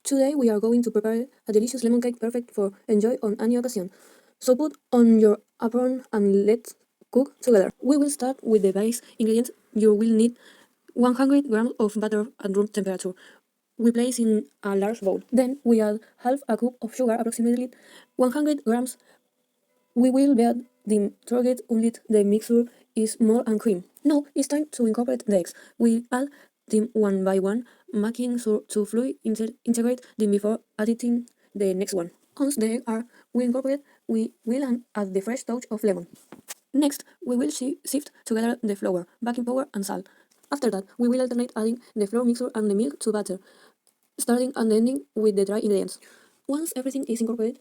Today we are going to prepare a delicious lemon cake perfect for enjoy on any occasion. So put on your apron and let's cook together. We will start with the base ingredients. You will need 100 grams of butter at room temperature. We place in a large bowl. Then we add half a cup of sugar, approximately 100 grams. We will beat the target until the mixture is more and cream. Now it's time to incorporate the eggs. We add them one by one, making sure to fully integrate them before adding the next one. Once the eggs are incorporated, we will add the fresh touch of lemon. Next, we will sift together the flour, baking powder, and salt. After that, we will alternate adding the flour mixture and the milk to batter, starting and ending with the dry ingredients. Once everything is incorporated,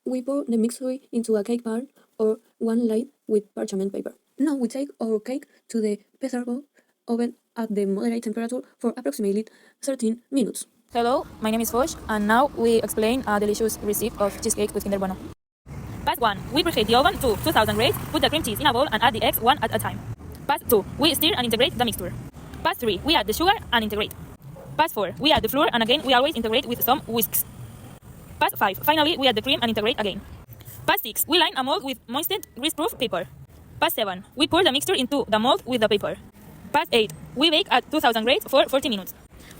we pour the mixture into a cake pan or one laid with parchment paper. Now we take our cake to the prepared oven at the moderate temperature for approximately 13 minutes. Hello, my name is Foch, and now we explain a delicious recipe of cheesecake with Kinder Bueno. Pass 1. We preheat the oven to 2000 grades, put the cream cheese in a bowl and add the eggs one at a time. Pass 2. We stir and integrate the mixture. Pass 3. We add the sugar and integrate. Pass 4. We add the flour and again we always integrate with some whisks. Pass 5. Finally, we add the cream and integrate again. Pass 6. We line a mold with moistened grease-proof paper. Pass 7. We pour the mixture into the mold with the paper. Pass 8. We bake at 2000 grades for 40 minutes.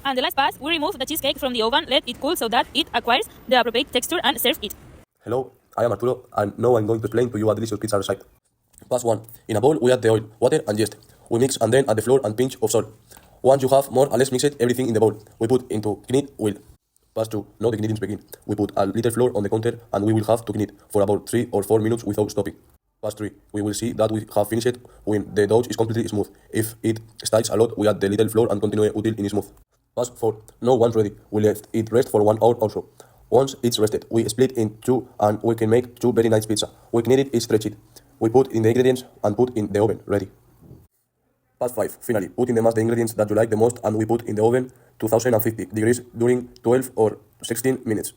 And the last pass, we remove the cheesecake from the oven, let it cool so that it acquires the appropriate texture and serve it. Hello, I am Arturo, and now I'm going to explain to you a delicious pizza recipe. Pass 1. In a bowl, we add the oil, water, and yeast. We mix and then add the flour and pinch of salt. Once you have more or less mixed everything in the bowl, we put into knead wheel. Pass 2. Now the kneadings begin. We put a little flour on the counter and we will have to knead for about 3 or 4 minutes without stopping. Pass 3. We will see that we have finished when the dough is completely smooth. If it sticks a lot, we add the little flour and continue until it is smooth. Pass 4. Now once ready, we let it rest for 1 hour or so. Once it's rested, we split in 2 and we can make 2 very nice pizza. We knead it, stretch it. We put in the ingredients and put in the oven, ready. Pass 5. Finally, put in the mass the ingredients that you like the most and we put in the oven 2050 degrees during 12 or 16 minutes.